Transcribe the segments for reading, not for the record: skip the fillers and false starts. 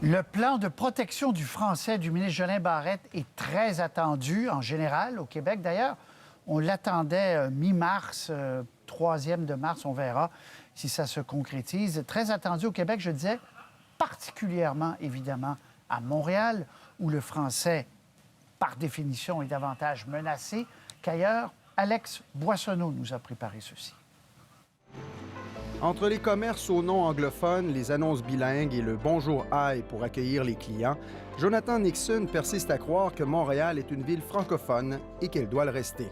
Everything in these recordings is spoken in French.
Le plan de protection du français du ministre Jolin Barrette est très attendu en général au Québec. D'ailleurs, on l'attendait mi-mars, 3e de mars, on verra si ça se concrétise. Très attendu au Québec, je disais, particulièrement évidemment à Montréal, où le français, par définition, est davantage menacé qu'ailleurs. Alex Boissonneau nous a préparé ceci. Entre les commerces aux noms anglophones, les annonces bilingues et le bonjour aïe pour accueillir les clients, Jonathan Nixon persiste à croire que Montréal est une ville francophone et qu'elle doit le rester.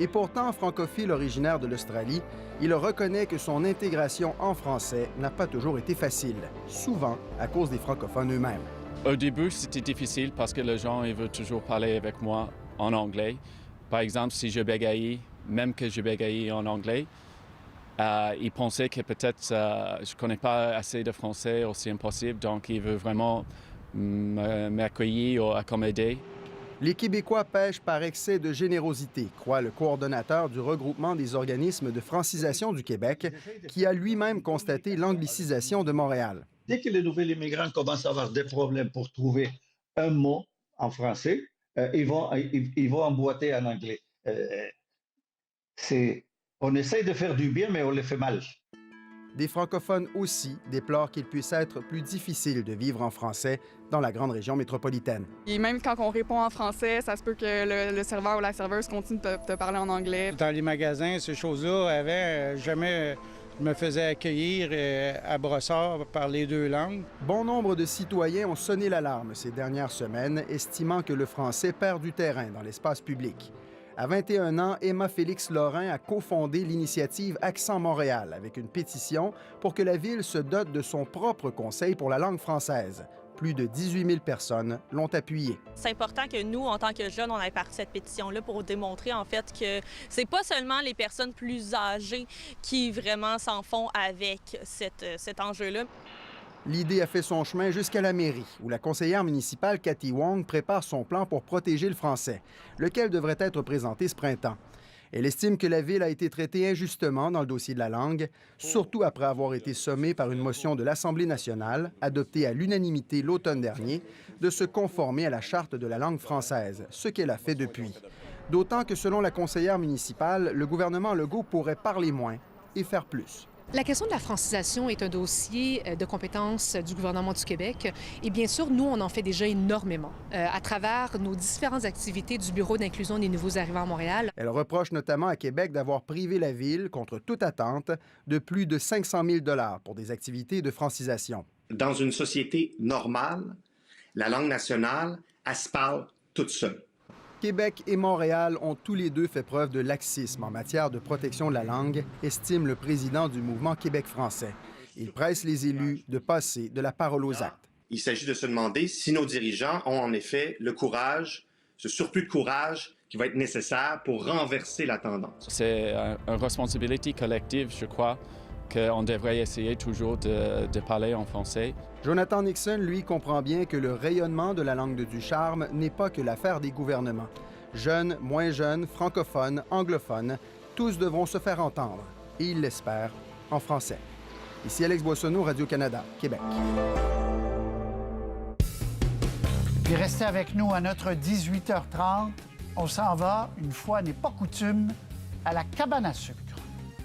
Et pourtant, francophile originaire de l'Australie, il reconnaît que son intégration en français n'a pas toujours été facile, souvent à cause des francophones eux-mêmes. Au début, c'était difficile parce que les gens ils veulent toujours parler avec moi en anglais. Par exemple, si je bégayais, même que je bégayais en anglais, ils pensaient que peut-être je ne connais pas assez de français ou c'est impossible, donc ils veulent vraiment m'accueillir ou accommoder. Les Québécois pêchent par excès de générosité, croit le coordonnateur du regroupement des organismes de francisation du Québec, qui a lui-même constaté l'anglicisation de Montréal. Dès que les nouveaux immigrants commencent à avoir des problèmes pour trouver un mot en français, ils vont emboîter en anglais. On essaye de faire du bien, mais on le fait mal. Des francophones aussi déplorent qu'il puisse être plus difficile de vivre en français dans la grande région métropolitaine. Et même quand on répond en français, ça se peut que le serveur ou la serveuse continue de te parler en anglais. Dans les magasins, ces choses-là, avant, jamais je me faisais accueillir à brossard par les deux langues. Bon nombre de citoyens ont sonné l'alarme ces dernières semaines, estimant que le français perd du terrain dans l'espace public. À 21 ans, Emma Félix-Lorrain a cofondé l'initiative Accent Montréal avec une pétition pour que la ville se dote de son propre conseil pour la langue française. Plus de 18 000 personnes l'ont appuyé. C'est important que nous, en tant que jeunes, on ait parti cette pétition-là pour démontrer en fait que c'est pas seulement les personnes plus âgées qui vraiment s'en font avec cet enjeu-là. L'idée a fait son chemin jusqu'à la mairie, où la conseillère municipale Cathy Wong prépare son plan pour protéger le français, lequel devrait être présenté ce printemps. Elle estime que la ville a été traitée injustement dans le dossier de la langue, surtout après avoir été sommée par une motion de l'Assemblée nationale, adoptée à l'unanimité l'automne dernier, de se conformer à la Charte de la langue française, ce qu'elle a fait depuis. D'autant que, selon la conseillère municipale, le gouvernement Legault pourrait parler moins et faire plus. La question de la francisation est un dossier de compétence du gouvernement du Québec. Et bien sûr, nous, on en fait déjà énormément à travers nos différentes activités du Bureau d'inclusion des nouveaux arrivants à Montréal. Elle reproche notamment à Québec d'avoir privé la ville, contre toute attente, de plus de 500 000 $ pour des activités de francisation. Dans une société normale, la langue nationale, elle se parle toute seule. Québec et Montréal ont tous les deux fait preuve de laxisme en matière de protection de la langue, estime le président du mouvement Québec français. Il presse les élus de passer de la parole aux actes. Il s'agit de se demander si nos dirigeants ont en effet le courage, ce surplus de courage qui va être nécessaire pour renverser la tendance. C'est une responsabilité collective, je crois, qu'on devrait essayer toujours de parler en français. Jonathan Nixon, lui, comprend bien que le rayonnement de la langue de Ducharme n'est pas que l'affaire des gouvernements. Jeunes, moins jeunes, francophones, anglophones, tous devront se faire entendre, et il l'espère, en français. Ici Alex Boissonneau, Radio-Canada, Québec. Puis restez avec nous à notre 18h30. On s'en va, une fois n'est pas coutume, à la cabane à sucre.